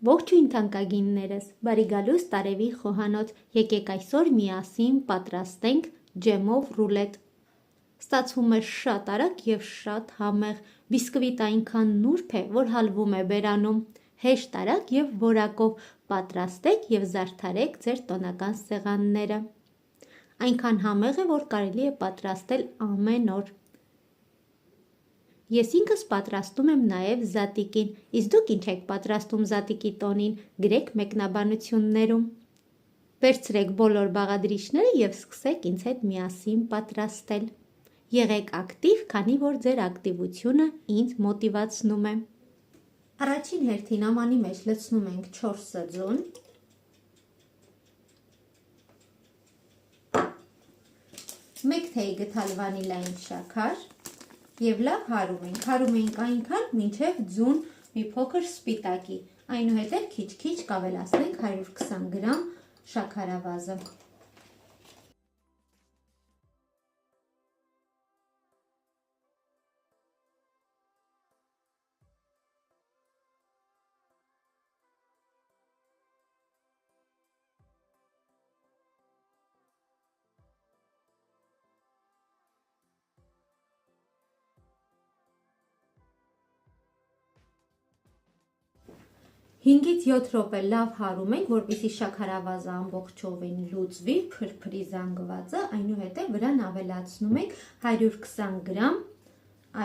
Ողջույն թանկագիններս, բարի գալուստ Տարևի խոհանոց, եկեք այսօր միասին պատրաստենք ջեմով ռուլետ։ Ստացվում է շատ արագ և շատ համեղ, բիսկվիտ այնքան նուրբ է, որ հալվում է բերանում, հեշտ արագ և որակով պատրաստեք և զարդարեք ձեր տոնական սեղանները։ Այնքան համեղ է, որ կարելի է պատրաստել ամեն օր։ Ես ինքս պատրաստում եմ նաև զատիկին, իսկ դուք ինչ եք պատրաստում զատիկի տոնին, գրեք մեկնաբանություններում։ Վերցրեք բոլոր բաղադրիչները և սկսեք ինձ հետ միասին պատրաստել։ Եղեք ակտիվ, քանի որ ձեր ակտիվությունը ինձ մոտիվացնում է։ Առաջին հերթին ամանի մեջ լցնում ենք 4 սծուն, մեկ թեյ գդալ վանիլային շաքար և լավ հարում ենք։ Հարում ենք այնքան, մինչև ձուն մի փոքր սպիտակի, այնուհետև քիչ-քիչ կավելացնենք 120 գրամ շաքարավազը։ Հինգից 7 րոպե լավ հարում ենք, որպեսզի շաքարավազը ամբողջովին լուծվի, փրփրի զանգվածը, այնուհետև վրան ավելացնում ենք 120 գրամ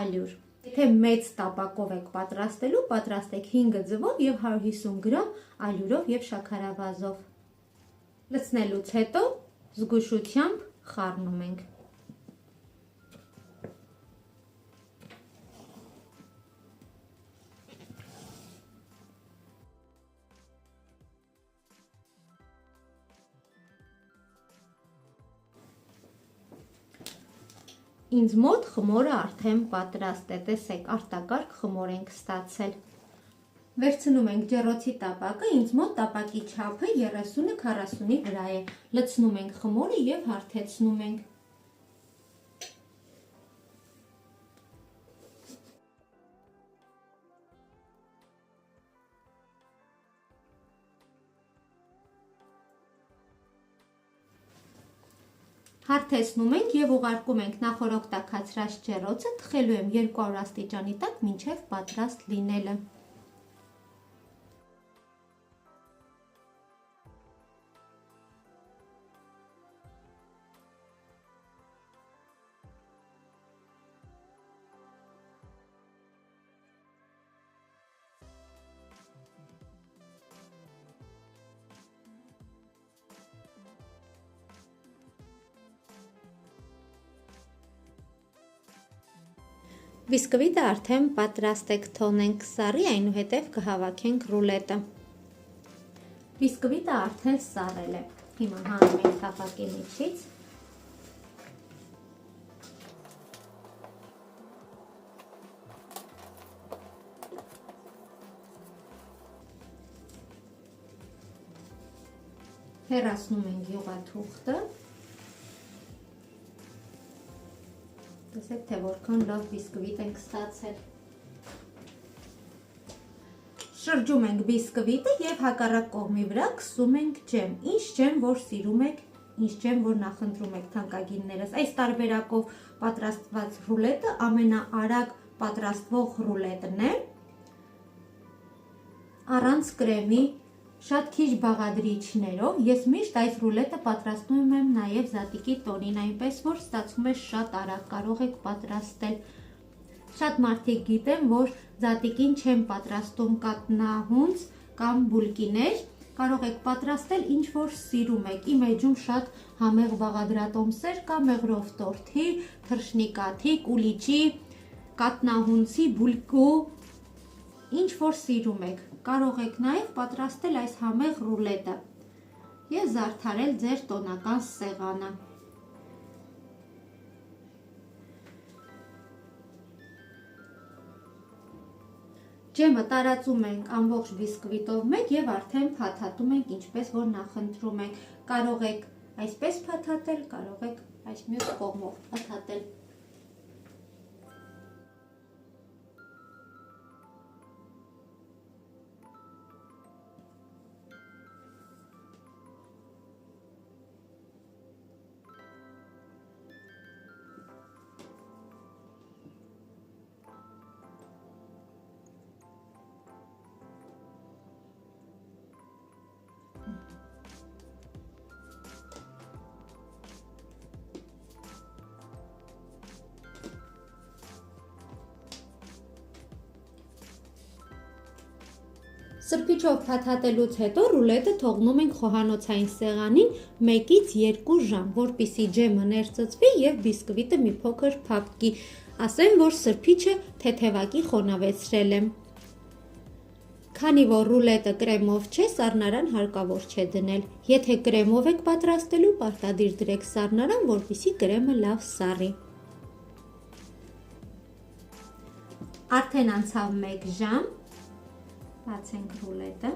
ալյուր։ Եթե մեծ տապակով եք պատրաստելու, պատրաստեք 5 ձվով և 150 գրամ ալյուրով և շաքարավազով։ Լցնելուց հետո զգուշությամբ խառնում ենք։ Ինձ մոտ խմորը արդեն պատրաստ է, տեսեք, արտակարգ խմոր ենք ստացել։ Վերցնում ենք ջեռոցի տապակը, ինձ մոտ տապակի չափը 30-40-ի վրա է։ Լցնում ենք խմորը և հարթեցնում ենք։ Հարթեցնում ենք և ուղարկում ենք նախօրոքտաքացրած ջեռոցը, թխելու եմ 200 աստիճանի տակ, մինչև պատրաստ լինելը։ Բիսկվիտը արդեն պատրաստ է, կթողնենք սառի, այնուհետև կհավաքենք ռուլետը։ Բիսկվիտը արդեն սառել է։ Հիմա հանում ենք տապակի միջից։ Հեռացնում ենք յուղաթուղթը։ Տեսեք, թե որքան լավ բիսկվիտ ենք ստացել։ Շրջում ենք բիսկվիտը և հակառակ կողմի վրա քսում ենք ջեմ։ Ինչ ջեմ, որ սիրում եք, ինչ ջեմ, որ նախընտրում եք, թանկագիններս։ Այս տարբերակով պատրաստված ռուլետը ամենաարագ պատրաստվող ռուլետն է, առանց կրեմի, շատ քիչ բաղադրիչներով։ Ես միշտ այս ռուլետը պատրաստում եմ նաև զատիկի տոնին, այնպես որ ստացվում է շատ արագ, կարող եք պատրաստել։ Շատ մարդիկ գիտեմ, որ զատիկին չեն պատրաստում կատնահունց կամ բուլկիներ, կարող եք պատրաստել ինչ որ սիրում եք։ Իմ էջում շատ համեղ բաղադրատոմսեր կա, մեղրով տորթի, թռչնիկաթի, կուլիչի, կատնահունցի, բուլկու, ինչ որ սիրում եք։ Կարող եք նաև պատրաստել այս համեղ ռուլետը և զարդարել ձեր տոնական սեղանը։ Ջեմը տարածում ենք ամբողջ բիսկվիտով մեկ և արդեն փաթաթում ենք ինչպես որ նախընտրում ենք։ Կարող եք այսպես փաթաթել, կարող եք այս մյուս կողմով փաթաթել։ Սրբիչով փաթաթելուց հետո ռուլետը թողնում ենք խոհանոցային սեղանին 1-ից 2 ժամ, որպեսզի ջեմը ներծծվի եւ բիսկվիտը մի փոքր փափկի։ Ասեմ, որ սրբիչը թեթևակի խոնավեցրել եմ։ Քանի որ ռուլետը կրեմով չէ, սառնարան հարկավոր չէ դնել։ Եթե կրեմով եք պատրաստելու, պարտադիր դրեք սառնարան, որպեսզի կրեմը լավ սառի։ Արդեն անցավ 1 ժամ։ Բացենք ռուլետը։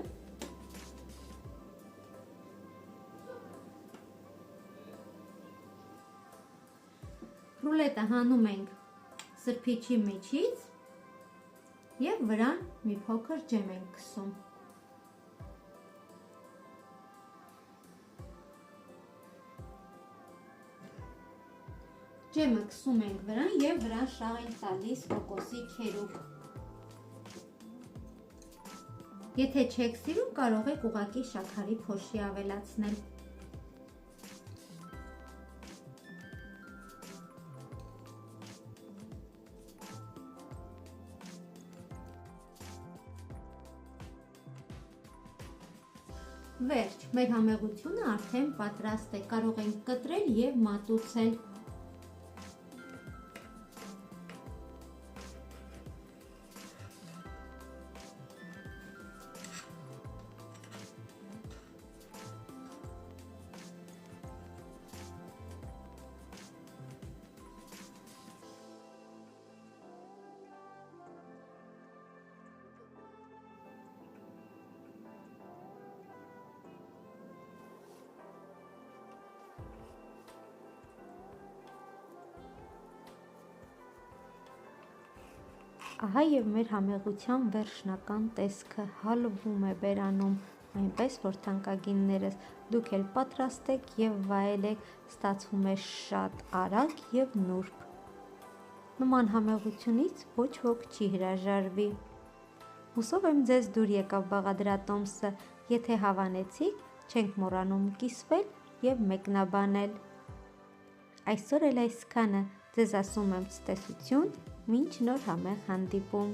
Ռուլետը հանում ենք սրբիչի միջից եւ վրան մի փոքր ջեմ ենք քսում։ Ջեմը քսում ենք վրան եւ վրան շաղ ենք տալիս կոկոսի քերուկ։ Եթե չեք սիրում, կարող եք ուղղակի շաքարի փոշի ավելացնել։ Վերջ, մեր համեղությունը արդեն պատրաստ է, կարող ենք կտրել եւ մատուցել։ Ահա եւ մեր համեղության վերջնական տեսքը հալվում է բերանում, այնպես որ թանկագիններս դուք էլ պատրաստեք եւ վայելեք, ստացվում է շատ արագ եւ նուրբ։ Նման համեղությունից ոչ ոք չի հրաժարվի։ Հուսով եմ ձեզ դուր եկավ բաղադրատոմսը, եթե հավանեցիք, չենք մոռանում կիսվել եւ մեկնաբանել։ Այսօր էլ այսքանը, ձեզ ասում եմ ցտեսություն, մինչ նոր համեղ հանդիպում։